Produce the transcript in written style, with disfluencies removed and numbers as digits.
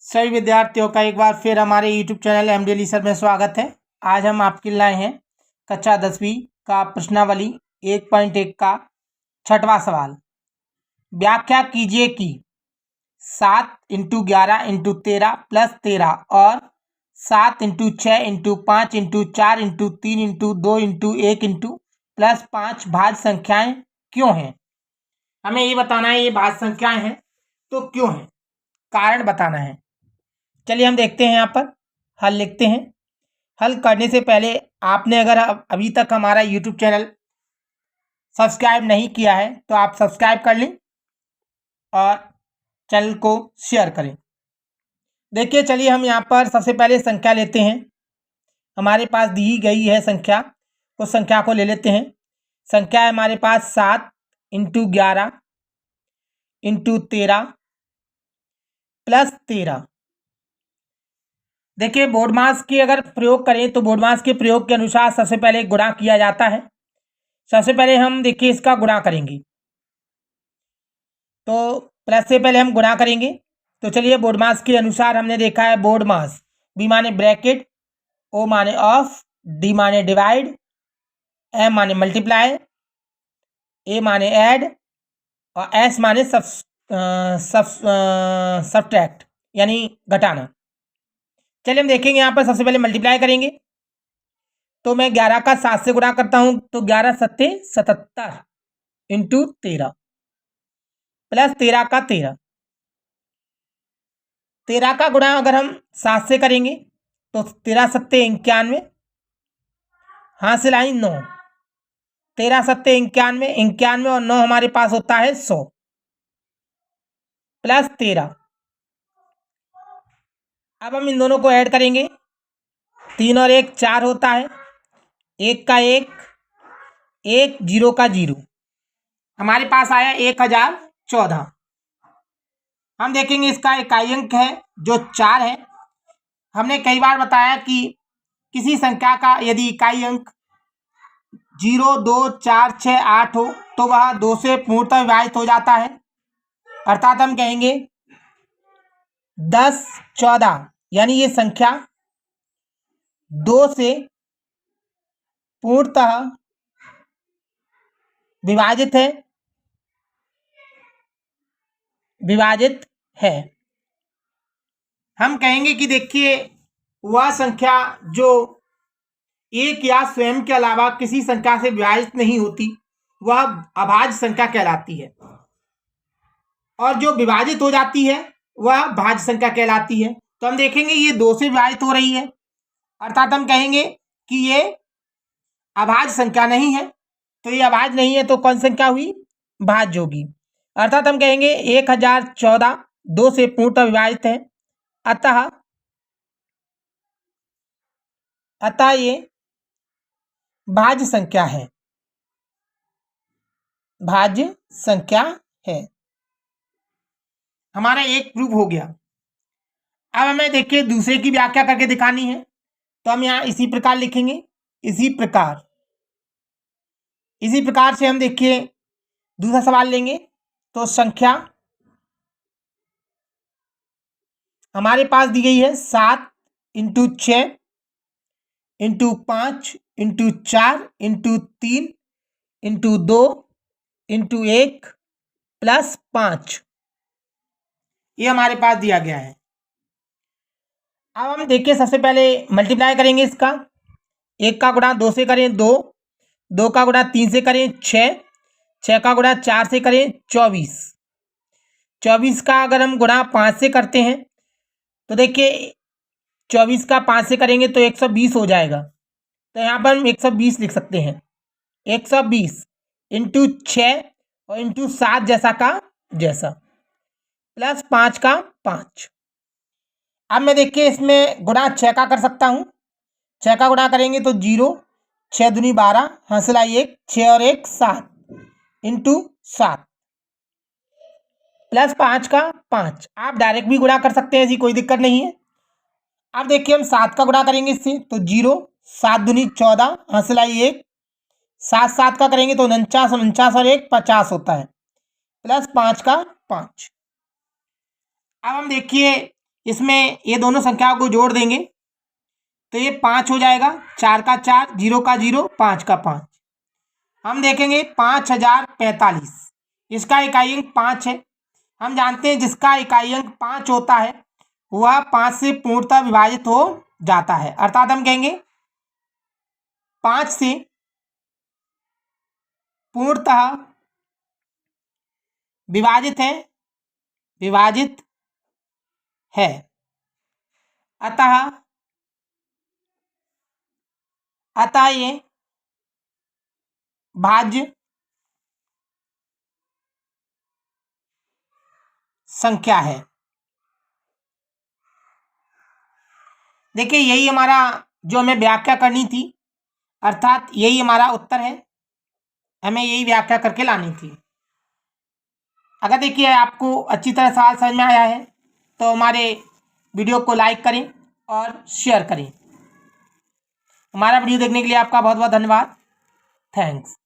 सभी विद्यार्थियों का एक बार फिर हमारे YouTube channel M D sir में स्वागत है। आज हम आपके लाए हैं कक्षा 10वीं का प्रश्नावली 1.1 का 6वां सवाल। व्याख्या कीजिए कि 7 × 11 × 13 + 13 और 7 × 6 × 5 × 4 × 3 × 2 × 1 × +5 भाज्य संख्याएं क्यों हैं। हमें ये बताना है ये भाज्य संख्याएं हैं तो क्यों हैं, कारण बताना है। चलिए हम देखते हैं, यहाँ पर हल लिखते हैं। हल करने से पहले आपने अगर अभी तक हमारा YouTube चैनल सब्सक्राइब नहीं किया है तो आप सब्सक्राइब कर लें और चैनल को शेयर करें। देखिए, चलिए हम यहाँ पर सबसे पहले संख्या लेते हैं। हमारे पास दी गई है संख्या, उस संख्या को ले लेते हैं। संख्या है हमारे पास 7 × 11 × 13 + 13। देखिए, बोर्डमास की अगर प्रयोग करें तो बोर्डमास के प्रयोग के अनुसार सबसे पहले गुणा किया जाता है। सबसे पहले हम देखिए इसका गुणा करेंगे, तो प्लस से पहले हम गुणा करेंगे। तो चलिए, बोर्डमास के अनुसार हमने देखा है बोर्डमास बी माने ब्रैकेट, ओ माने ऑफ, डी माने डिवाइड, एम माने मल्टीप्लाई, ए माने ऐड और एस माने सब्ट्रैक्ट यानी घटाना। चलिए हम देखेंगे, यहाँ पर सबसे पहले मल्टीप्लाई करेंगे। तो मैं 11 का 7 से गुणा करता हूं, तो 11 × 7 = 77 × 13 + 13 का 13। 13 का गुणा अगर हम 7 से करेंगे तो 13 × 7 = 91, हासिल आई 9। 13 × 7 = 91, 91 और 9 हमारे पास होता है 100 + 13। अब हम इन दोनों को ऐड करेंगे। 3 और 1 4 होता है, 1 का 1, 1 0 का 0, हमारे पास आया 1014। हम देखेंगे इसका इकाई अंक है जो 4 है। हमने कई बार बताया कि किसी संख्या का यदि इकाई अंक 0 2 4 6 8 हो तो वह 2 से पूर्णतः विभाजित हो जाता है। अर्थात हम कहेंगे 10 14 यानी ये संख्या 2 से पूर्णतः विभाजित है। हम कहेंगे कि देखिए, वह संख्या जो एक या स्वयं के अलावा किसी संख्या से विभाजित नहीं होती वह अभाज्य संख्या कहलाती है, और जो विभाजित हो जाती है वह भाज्य संख्या कहलाती है। तो हम देखेंगे ये 2 से विभाजित हो रही है, अर्थात हम कहेंगे कि ये अभाज्य संख्या नहीं है। तो ये अभाज्य नहीं है तो कौन संख्या हुई, भाज्य होगी। अर्थात हम कहेंगे 1014 2 से पूर्णतः विभाजित है, अतः ये भाज्य संख्या है, भाज्य संख्या है। हमारा एक प्रूफ हो गया। अब हमें देखिए दूसरे की व्याख्या करके दिखानी है, तो हम यहाँ इसी प्रकार लिखेंगे। इसी प्रकार से हम देखिए दूसरा सवाल लेंगे। तो संख्या हमारे पास दी गई है 7 × 6 × 5 × 4 × 3 × 2 × 1 + 5, ये हमारे पास दिया गया है। अब हम देखिए सबसे पहले मल्टीप्लाई करेंगे इसका। 1 का गुणा 2 से करें 2, 2 का गुणा 3 से करें 6, 6 का गुणा 4 से करें 24, 24 का अगर हम गुणा 5 से करते हैं तो देखिए 24 का 5 से करेंगे तो 120 हो जाएगा। तो यहाँ पर हम 120 लिख सकते हैं। 120 × 6 और × 7 जैसा का जैसा, + 5 का 5। अब मैं देखिए इसमें गुणा 6 का कर सकता हूँ। 6 का गुणा करेंगे तो 0, 6 दूनी 12, हासिल आई 1, 6 और 1 7 × 7 + 5 का 5। आप डायरेक्ट भी गुणा कर सकते हैं, ऐसी कोई दिक्कत नहीं है। अब देखिए हम 7 का गुणा करेंगे इससे तो 0, 7 दूनी 14, हासिल आई 1, 7 7 का करेंगे तो 49, 49 और 1 50 होता है, + 5 का 5। अब हम देखिए इसमें ये दोनों संख्याओं को जोड़ देंगे तो ये 5 हो जाएगा। 4 का 4, 0 का 0, 5 का 5। हम देखेंगे 5045, इसका इकाई अंक 5 है। हम जानते हैं जिसका इकाई अंक 5 होता है वह 5 से पूर्णतः विभाजित हो जाता है, अर्थात हम कहेंगे 5 से पूर्णतः विभाजित है अतः ये भाज्य संख्या है। देखिए यही हमारा जो हमें व्याख्या करनी थी, अर्थात यही हमारा उत्तर है, हमें यही व्याख्या करके लानी थी। अगर देखिए आपको अच्छी तरह सवाल समझ में आया है तो हमारे वीडियो को लाइक करें और शेयर करें। हमारा वीडियो देखने के लिए आपका बहुत बहुत धन्यवाद। थैंक्स।